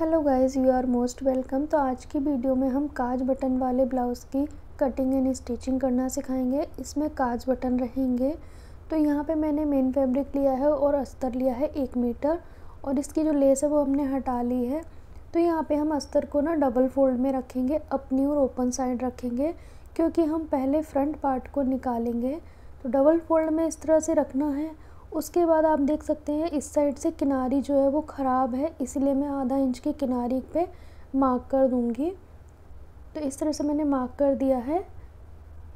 Hello guys, you are most welcome. तो आज की वीडियो में हम काज बटन वाले ब्लाउज़ की कटिंग एंड स्टिचिंग करना सिखाएंगे। इसमें काज बटन रहेंगे। तो यहाँ पे मैंने मेन फैब्रिक लिया है और अस्तर लिया है 1 मीटर, और इसकी जो लेस है वो हमने हटा ली है। तो यहाँ पे हम अस्तर को ना डबल फोल्ड में रखेंगे, अपनी और ओपन साइड रखेंगे, क्योंकि हम पहले फ्रंट पार्ट को निकालेंगे। तो डबल फोल्ड में इस तरह से रखना है। उसके बाद आप देख सकते हैं इस साइड से किनारी जो है वो ख़राब है, इसलिए मैं आधा इंच की किनारी पे मार्क कर दूंगी। तो इस तरह से मैंने मार्क कर दिया है।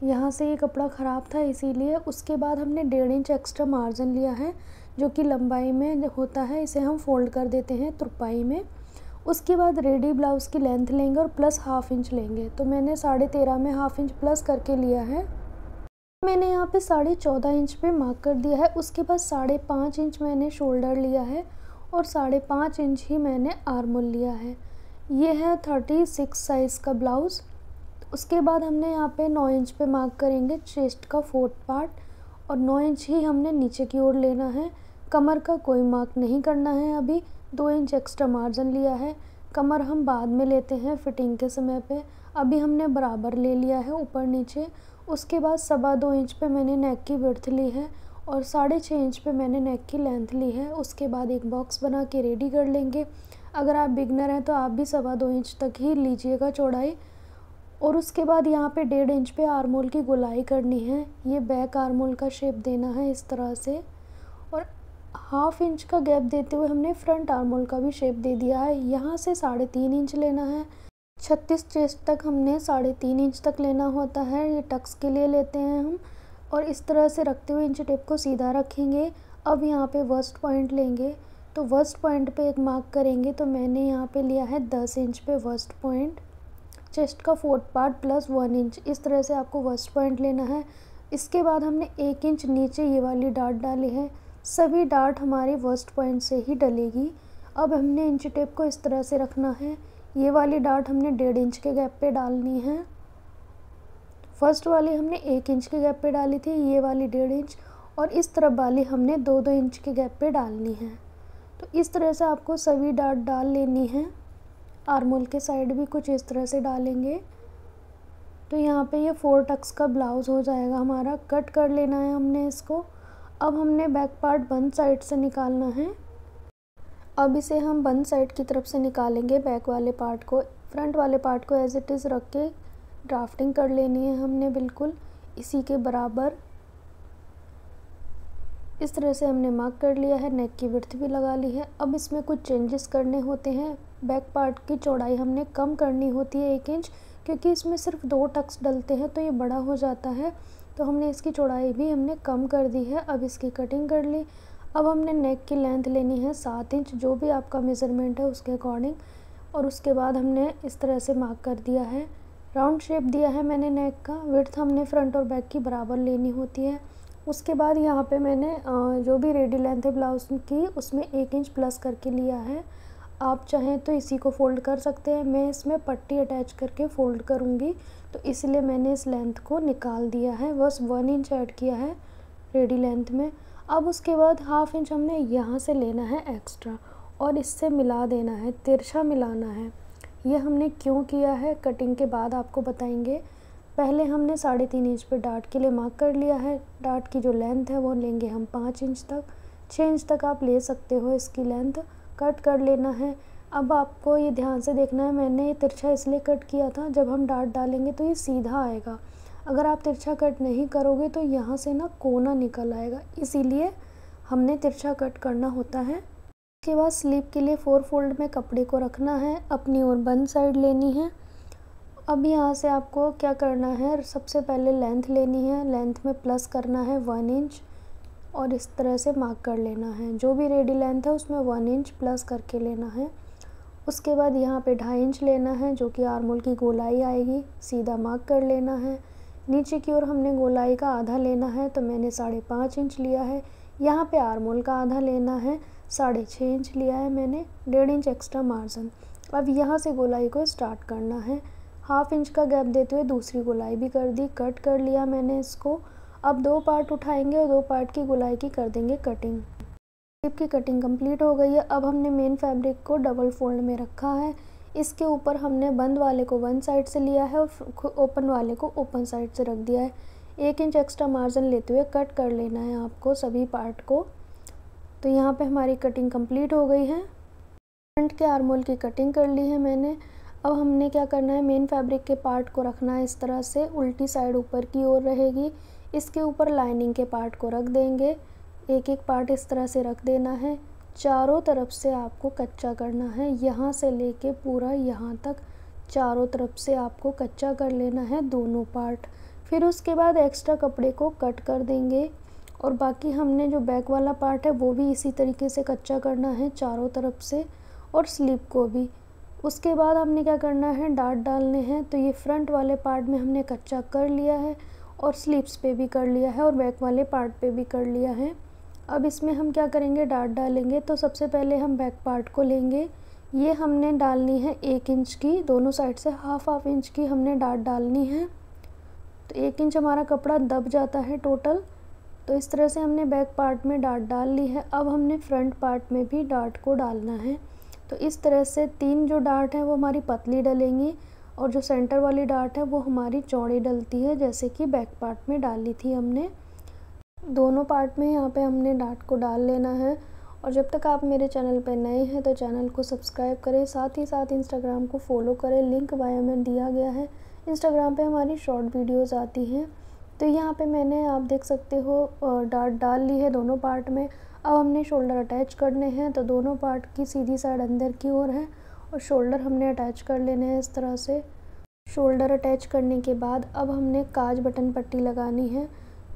यहाँ से ये कपड़ा ख़राब था इसीलिए। उसके बाद हमने 1.5 इंच एक्स्ट्रा मार्जिन लिया है, जो कि लंबाई में होता है। इसे हम फोल्ड कर देते हैं तुरपाई में। उसके बाद रेडी ब्लाउज़ की लेंथ लेंगे और प्लस ½ इंच लेंगे। तो मैंने 13.5 में ½ इंच प्लस करके लिया है। मैंने यहाँ पे 14.5 इंच पे मार्क कर दिया है। उसके बाद 5.5 इंच मैंने शोल्डर लिया है और 5.5 इंच ही मैंने आर्म होल लिया है। ये है 36 साइज़ का ब्लाउज़। उसके बाद हमने यहाँ पे 9 इंच पे मार्क करेंगे चेस्ट का 4th पार्ट, और 9 इंच ही हमने नीचे की ओर लेना है। कमर का कोई मार्क नहीं करना है। अभी 2 इंच एक्स्ट्रा मार्जिन लिया है। कमर हम बाद में लेते हैं फिटिंग के समय पे। अभी हमने बराबर ले लिया है ऊपर नीचे। उसके बाद 2.25 इंच पे मैंने नेक की विड्थ ली है और 6.5 इंच पे मैंने नेक की लेंथ ली है। उसके बाद एक बॉक्स बना के रेडी कर लेंगे। अगर आप बिगनर हैं तो आप भी 2.25 इंच तक ही लीजिएगा चौड़ाई। और उसके बाद यहाँ पे 1.5 इंच पे आर्म होल की गोलाई करनी है। ये बैक आर्म होल का शेप देना है इस तरह से, और ½ इंच का गैप देते हुए हमने फ्रंट आर्म होल का भी शेप दे दिया है। यहाँ से 3.5 इंच लेना है। 36 चेस्ट तक हमने 3.5 इंच तक लेना होता है। ये टक्स के लिए लेते हैं हम। और इस तरह से रखते हुए इंच टेप को सीधा रखेंगे। अब यहाँ पे वर्स्ट पॉइंट लेंगे। तो वर्स्ट पॉइंट पे एक मार्क करेंगे। तो मैंने यहाँ पे लिया है 10 इंच पे वर्स्ट पॉइंट। चेस्ट का 4th पार्ट प्लस 1 इंच, इस तरह से आपको वर्स्ट पॉइंट लेना है। इसके बाद हमने 1 इंच नीचे ये वाली डार्ट डाली है। सभी डार्ट हमारी वर्स्ट पॉइंट से ही डलेगी। अब हमने इंच टेप को इस तरह से रखना है। ये वाली डार्ट हमने 1.5 इंच के गैप पे डालनी है। फर्स्ट वाली हमने 1 इंच के गैप पे डाली थी, ये वाली 1.5 इंच, और इस तरफ वाली हमने 2-2 इंच के गैप पे डालनी है। तो इस तरह से आपको सभी डार्ट डाल लेनी है। आर्म होल के साइड भी कुछ इस तरह से डालेंगे। तो यहाँ पे ये 4 टक्स का ब्लाउज़ हो जाएगा हमारा। कट कर लेना है हमने इसको। अब हमने बैक पार्ट बंद साइड से निकालना है। अब इसे हम बंद साइड की तरफ से निकालेंगे बैक वाले पार्ट को। फ्रंट वाले पार्ट को एज इट इज़ रख के ड्राफ्टिंग कर लेनी है हमने, बिल्कुल इसी के बराबर। इस तरह से हमने मार्क कर लिया है। नेक की विड्थ भी लगा ली है। अब इसमें कुछ चेंजेस करने होते हैं। बैक पार्ट की चौड़ाई हमने कम करनी होती है 1 इंच, क्योंकि इसमें सिर्फ 2 टक्स डलते हैं तो ये बड़ा हो जाता है। तो हमने इसकी चौड़ाई भी हमने कम कर दी है। अब इसकी कटिंग कर ली। अब हमने नेक की लेंथ लेनी है 7 इंच, जो भी आपका मेज़रमेंट है उसके अकॉर्डिंग। और उसके बाद हमने इस तरह से मार्क कर दिया है। राउंड शेप दिया है मैंने नेक का। विड्थ हमने फ्रंट और बैक की बराबर लेनी होती है। उसके बाद यहाँ पे मैंने जो भी रेडी लेंथ है ब्लाउज़ की, उसमें 1 इंच प्लस करके लिया है। आप चाहें तो इसी को फ़ोल्ड कर सकते हैं। मैं इसमें पट्टी अटैच करके फ़ोल्ड करूँगी, तो इसलिए मैंने इस लेंथ को निकाल दिया है। बस 1 इंच ऐड किया है रेडी लेंथ में। अब उसके बाद ½ इंच हमने यहाँ से लेना है एक्स्ट्रा और इससे मिला देना है, तिरछा मिलाना है। ये हमने क्यों किया है कटिंग के बाद आपको बताएंगे। पहले हमने 3.5 इंच पे डार्ट के लिए मार्क कर लिया है। डार्ट की जो लेंथ है वो लेंगे हम 5 इंच तक। 6 इंच तक आप ले सकते हो इसकी लेंथ। कट कर लेना है। अब आपको ये ध्यान से देखना है, मैंने ये तिरछा इसलिए कट किया था, जब हम डार्ट डालेंगे तो ये सीधा आएगा। अगर आप तिरछा कट नहीं करोगे तो यहाँ से ना कोना निकल आएगा, इसीलिए हमने तिरछा कट करना होता है। उसके बाद स्लीव के लिए 4 फोल्ड में कपड़े को रखना है, अपनी ओर बंद साइड लेनी है। अब यहाँ से आपको क्या करना है, सबसे पहले लेंथ लेनी है। लेंथ में प्लस करना है 1 इंच और इस तरह से मार्क कर लेना है। जो भी रेडी लेंथ है उसमें 1 इंच प्लस करके लेना है। उसके बाद यहाँ पे 2.5 इंच लेना है, जो कि आर्म होल की गोलाई आएगी। सीधा मार्क कर लेना है। नीचे की ओर हमने गोलाई का आधा लेना है, तो मैंने 5.5 इंच लिया है। यहाँ पे आर्म होल का आधा लेना है, 6.5 इंच लिया है मैंने। 1.5 इंच एक्स्ट्रा मार्जिन। अब यहाँ से गोलाई को स्टार्ट करना है। ½ इंच का गैप देते हुए दूसरी गोलाई भी कर दी। कट कर लिया मैंने इसको। अब 2 पार्ट उठाएंगे और 2 पार्ट की गोलाई की कर देंगे कटिंग। स्लीव की कटिंग कंप्लीट हो गई है। अब हमने मेन फैब्रिक को डबल फोल्ड में रखा है। इसके ऊपर हमने बंद वाले को वन साइड से लिया है और ओपन वाले को ओपन साइड से रख दिया है। 1 इंच एक्स्ट्रा मार्जिन लेते हुए कट कर लेना है आपको सभी पार्ट को। तो यहाँ पे हमारी कटिंग कंप्लीट हो गई है। फ्रंट के आर्म होल की कटिंग कर ली है मैंने। अब हमने क्या करना है, मेन फैब्रिक के पार्ट को रखना है इस तरह से, उल्टी साइड ऊपर की ओर रहेगी। इसके ऊपर लाइनिंग के पार्ट को रख देंगे। एक एक पार्ट इस तरह से रख देना है। चारों तरफ से आपको कच्चा करना है, यहाँ से लेके पूरा यहाँ तक चारों तरफ से आपको कच्चा कर लेना है दोनों पार्ट। फिर उसके बाद एक्स्ट्रा कपड़े को कट कर देंगे और बाकी हमने जो बैक वाला पार्ट है वो भी इसी तरीके से कच्चा करना है चारों तरफ से, और स्लीव को भी। उसके बाद हमने क्या करना है, डार्ट डालने हैं। तो ये फ्रंट वाले पार्ट में हमने कच्चा कर लिया है और स्लीव्स पे भी कर लिया है और बैक वाले पार्ट पे भी कर लिया है। अब इसमें हम क्या करेंगे, डार्ट डालेंगे। तो सबसे पहले हम बैक पार्ट को लेंगे। ये हमने डालनी है 1 इंच की, दोनों साइड से हाफ इंच की हमने डार्ट डालनी है। तो 1 इंच हमारा कपड़ा दब जाता है टोटल। तो इस तरह से हमने बैक पार्ट में डार्ट डाल ली है। अब हमने फ्रंट पार्ट में भी डार्ट को डालना है। तो इस तरह से 3 जो डार्ट है वो हमारी पतली डलेंगी और जो सेंटर वाली डार्ट है वो हमारी चौड़ी डलती है, जैसे कि बैक पार्ट में डाली थी हमने। दोनों पार्ट में यहाँ पे हमने डार्ट को डाल लेना है। और जब तक आप मेरे चैनल पर नए हैं तो चैनल को सब्सक्राइब करें, साथ ही साथ इंस्टाग्राम को फॉलो करें। लिंक बायो में दिया गया है। इंस्टाग्राम पे हमारी शॉर्ट वीडियोस आती हैं। तो यहाँ पे मैंने, आप देख सकते हो, डार्ट डाल ली है दोनों पार्ट में। अब हमने शोल्डर अटैच करने हैं। तो दोनों पार्ट की सीधी साइड अंदर की ओर है और शोल्डर हमने अटैच कर लेने हैं इस तरह से। शोल्डर अटैच करने के बाद अब हमने काज बटन पट्टी लगानी है।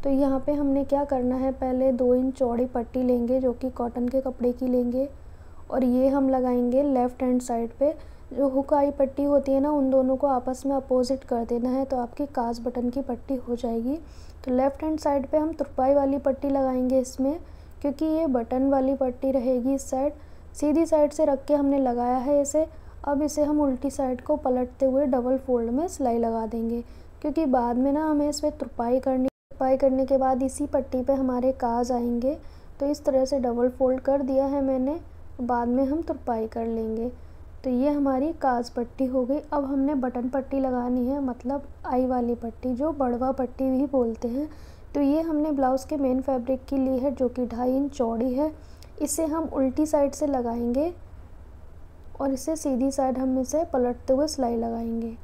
तो यहाँ पे हमने क्या करना है, पहले 2 इंच चौड़ी पट्टी लेंगे जो कि कॉटन के कपड़े की लेंगे और ये हम लगाएंगे लेफ़्ट हैंड साइड पे। जो हुक आई पट्टी होती है ना, उन दोनों को आपस में अपोजिट कर देना है तो आपकी काज बटन की पट्टी हो जाएगी। तो लेफ़्ट हैंड साइड पे हम तुरपाई वाली पट्टी लगाएंगे इसमें, क्योंकि ये बटन वाली पट्टी रहेगी इस साइड। सीधी साइड से रख के हमने लगाया है इसे। अब इसे हम उल्टी साइड को पलटते हुए डबल फोल्ड में सिलाई लगा देंगे, क्योंकि बाद में ना हमें इस पर तुरपाई करने के बाद इसी पट्टी पे हमारे काज आएंगे। तो इस तरह से डबल फोल्ड कर दिया है मैंने, बाद में हम तुरपाई कर लेंगे। तो ये हमारी काज पट्टी हो गई। अब हमने बटन पट्टी लगानी है, मतलब आई वाली पट्टी, जो बड़वा पट्टी भी बोलते हैं। तो ये हमने ब्लाउज़ के मेन फैब्रिक की ली है जो कि 2.5 इंच चौड़ी है। इसे हम उल्टी साइड से लगाएंगे और इसे सीधी साइड हम इसे पलटते हुए सिलाई लगाएंगे।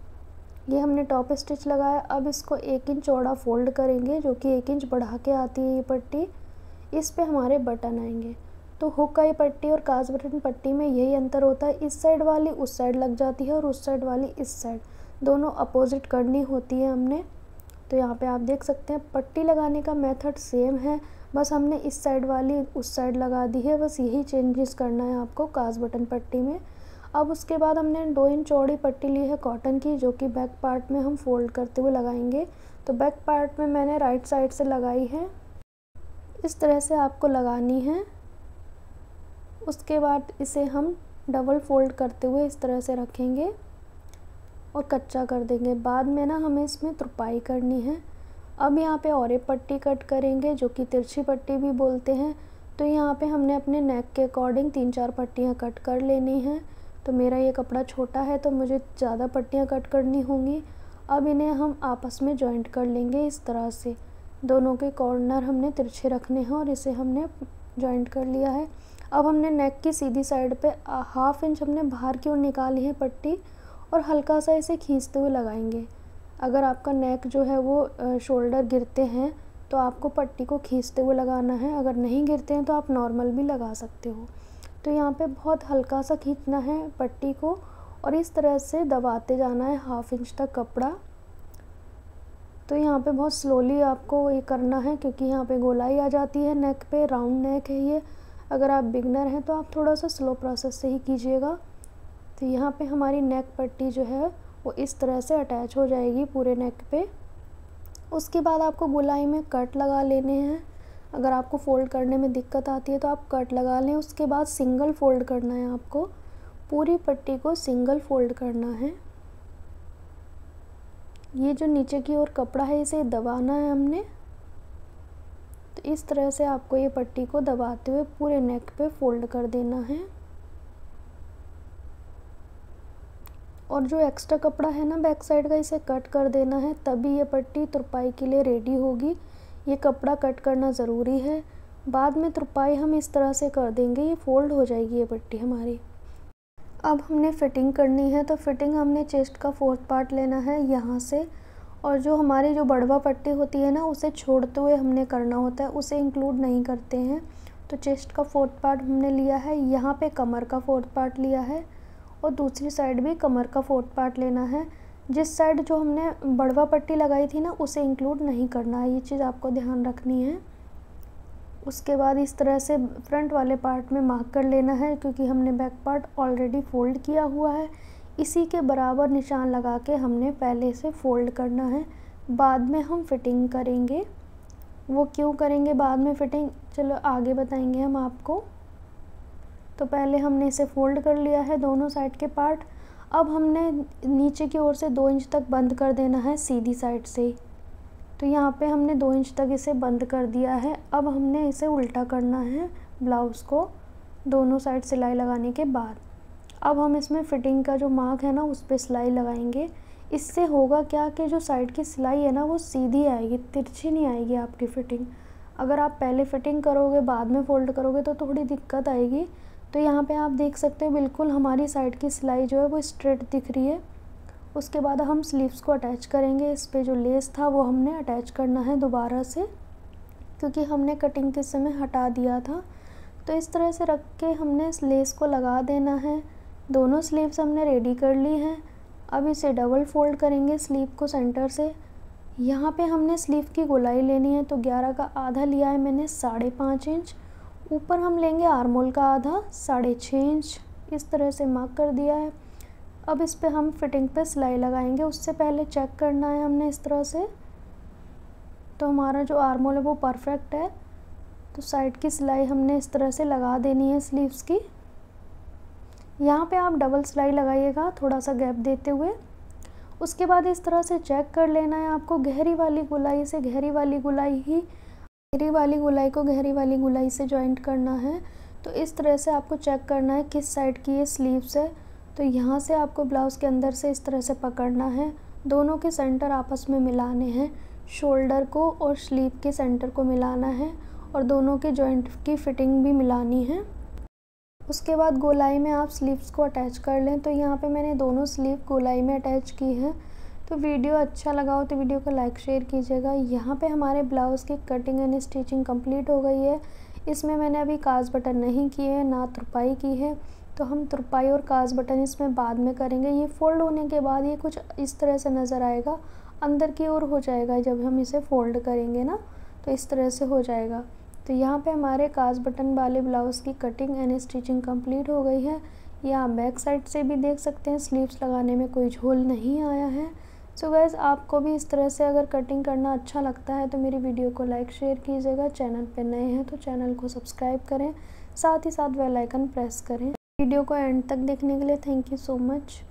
ये हमने टॉप स्टिच लगाया। अब इसको 1 इंच चौड़ा फोल्ड करेंगे, जो कि 1 इंच बढ़ा के आती है ये पट्टी। इस पे हमारे बटन आएंगे। तो हुक आई पट्टी और काज बटन पट्टी में यही अंतर होता है, इस साइड वाली उस साइड लग जाती है और उस साइड वाली इस साइड, दोनों अपोजिट करनी होती है हमने। तो यहाँ पे आप देख सकते हैं पट्टी लगाने का मेथड सेम है, बस हमने इस साइड वाली उस साइड लगा दी है, बस यही चेंजेस करना है आपको काज बटन पट्टी में। अब उसके बाद हमने 2 इंच चौड़ी पट्टी ली है कॉटन की, जो कि बैक पार्ट में हम फोल्ड करते हुए लगाएंगे। तो बैक पार्ट में मैंने राइट साइड से लगाई है, इस तरह से आपको लगानी है। उसके बाद इसे हम डबल फोल्ड करते हुए इस तरह से रखेंगे और कच्चा कर देंगे। बाद में ना हमें इसमें तुरपाई करनी है। अब यहाँ पे और एक पट्टी कट करेंगे, जो कि तिरछी पट्टी भी बोलते हैं। तो यहाँ पे हमने अपने नेक के अकॉर्डिंग 3-4 पट्टियाँ कट कर लेनी हैं। तो मेरा ये कपड़ा छोटा है तो मुझे ज़्यादा पट्टियाँ कट करनी होंगी। अब इन्हें हम आपस में जॉइंट कर लेंगे इस तरह से। दोनों के कॉर्नर हमने तिरछे रखने हैं और इसे हमने जॉइंट कर लिया है। अब हमने नेक की सीधी साइड पे 1/2 इंच हमने बाहर की ओर निकाली है पट्टी और हल्का सा इसे खींचते हुए लगाएंगे। अगर आपका नेक जो है वो शोल्डर गिरते हैं तो आपको पट्टी को खींचते हुए लगाना है, अगर नहीं गिरते हैं तो आप नॉर्मल भी लगा सकते हो। तो यहाँ पे बहुत हल्का सा खींचना है पट्टी को और इस तरह से दबाते जाना है 1/2 इंच तक कपड़ा। तो यहाँ पे बहुत स्लोली आपको ये करना है, क्योंकि यहाँ पे गोलाई आ जाती है नेक पे, राउंड नेक है ये। अगर आप बिगनर हैं तो आप थोड़ा सा स्लो प्रोसेस से ही कीजिएगा। तो यहाँ पे हमारी नेक पट्टी जो है वो इस तरह से अटैच हो जाएगी पूरे नेक पे। उसके बाद आपको गोलाई में कट लगा लेने हैं। अगर आपको फ़ोल्ड करने में दिक्कत आती है तो आप कट लगा लें। उसके बाद सिंगल फ़ोल्ड करना है आपको, पूरी पट्टी को सिंगल फ़ोल्ड करना है। ये जो नीचे की ओर कपड़ा है इसे दबाना है हमने। तो इस तरह से आपको ये पट्टी को दबाते हुए पूरे नेक पे फोल्ड कर देना है। और जो एक्स्ट्रा कपड़ा है ना बैक साइड का, इसे कट कर देना है, तभी ये पट्टी तुरपाई के लिए रेडी होगी। ये कपड़ा कट करना ज़रूरी है, बाद में तुरपाई हम इस तरह से कर देंगे, ये फोल्ड हो जाएगी ये पट्टी हमारी। अब हमने फ़िटिंग करनी है, तो फ़िटिंग हमने चेस्ट का 4th पार्ट लेना है यहाँ से, और जो हमारी जो बड़वा पट्टी होती है ना उसे छोड़ते हुए हमने करना होता है, उसे इंक्लूड नहीं करते हैं। तो चेस्ट का 4th पार्ट हमने लिया है, यहाँ पे कमर का 4th पार्ट लिया है, और दूसरी साइड भी कमर का 4th पार्ट लेना है। जिस साइड जो हमने बड़वा पट्टी लगाई थी ना उसे इंक्लूड नहीं करना है, ये चीज़ आपको ध्यान रखनी है। उसके बाद इस तरह से फ्रंट वाले पार्ट में मार्क कर लेना है, क्योंकि हमने बैक पार्ट ऑलरेडी फोल्ड किया हुआ है। इसी के बराबर निशान लगा के हमने पहले से फोल्ड करना है, बाद में हम फिटिंग करेंगे। वो क्यों करेंगे बाद में फिटिंग, चलो आगे बताएंगे हम आपको। तो पहले हमने इसे फोल्ड कर लिया है दोनों साइड के पार्ट। अब हमने नीचे की ओर से 2 इंच तक बंद कर देना है सीधी साइड से। तो यहाँ पे हमने 2 इंच तक इसे बंद कर दिया है। अब हमने इसे उल्टा करना है ब्लाउज़ को दोनों साइड सिलाई लगाने के बाद। अब हम इसमें फ़िटिंग का जो मार्क है ना उस पर सिलाई लगाएंगे। इससे होगा क्या कि जो साइड की सिलाई है ना वो सीधी आएगी, तिरछी नहीं आएगी आपकी फ़िटिंग। अगर आप पहले फ़िटिंग करोगे बाद में फ़ोल्ड करोगे तो थोड़ी दिक्कत आएगी। तो यहाँ पे आप देख सकते हो बिल्कुल हमारी साइड की सिलाई जो है वो स्ट्रेट दिख रही है। उसके बाद हम स्लीव्स को अटैच करेंगे। इस पे जो लेस था वो हमने अटैच करना है दोबारा से, क्योंकि हमने कटिंग के समय हटा दिया था। तो इस तरह से रख के हमने इस लेस को लगा देना है। दोनों स्लीव्स हमने रेडी कर ली हैं। अब इसे डबल फोल्ड करेंगे स्लीव को सेंटर से। यहाँ पे हमने स्लीव की गोलाई लेनी है, तो 11 का आधा लिया है मैंने 5.5 इंच। ऊपर हम लेंगे आर्मोल का आधा 6.5 इंच, इस तरह से मार्क कर दिया है। अब इस पे हम फिटिंग पे सिलाई लगाएंगे। उससे पहले चेक करना है हमने इस तरह से, तो हमारा जो आर्मोल है वो परफेक्ट है। तो साइड की सिलाई हमने इस तरह से लगा देनी है स्लीव्स की। यहाँ पे आप डबल सिलाई लगाइएगा थोड़ा सा गैप देते हुए। उसके बाद इस तरह से चेक कर लेना है आपको गहरी वाली गोलाई से गहरी वाली गोलाई से जॉइंट करना है। तो इस तरह से आपको चेक करना है किस साइड की ये स्लीव्स है। तो यहाँ से आपको ब्लाउज़ के अंदर से इस तरह से पकड़ना है, दोनों के सेंटर आपस में मिलाने हैं, शोल्डर को और स्लीव के सेंटर को मिलाना है, और दोनों के जॉइंट की फ़िटिंग भी मिलानी है। उसके बाद गोलाई में आप स्लीव्स को अटैच कर लें। तो यहाँ पे मैंने दोनों स्लीव गोलाई में अटैच की है। तो वीडियो अच्छा लगा हो तो वीडियो को लाइक शेयर कीजिएगा। यहाँ पे हमारे ब्लाउज़ की कटिंग एंड स्टिचिंग कंप्लीट हो गई है। इसमें मैंने अभी काज बटन नहीं किए हैं, ना तुरपाई की है, तो हम तुरपाई और काज बटन इसमें बाद में करेंगे। ये फोल्ड होने के बाद ये कुछ इस तरह से नज़र आएगा, अंदर की ओर हो जाएगा जब हम इसे फोल्ड करेंगे ना, तो इस तरह से हो जाएगा। तो यहाँ पे हमारे काज बटन वाले ब्लाउज़ की कटिंग एंड स्टिचिंग कंप्लीट हो गई है। या आप बैक साइड से भी देख सकते हैं, स्लीव्स लगाने में कोई झोल नहीं आया है। सो गाइस, आपको भी इस तरह से अगर कटिंग करना अच्छा लगता है तो मेरी वीडियो को लाइक शेयर कीजिएगा। चैनल पे नए हैं तो चैनल को सब्सक्राइब करें, साथ ही साथ बेल आइकन प्रेस करें। वीडियो को एंड तक देखने के लिए थैंक यू सो मच।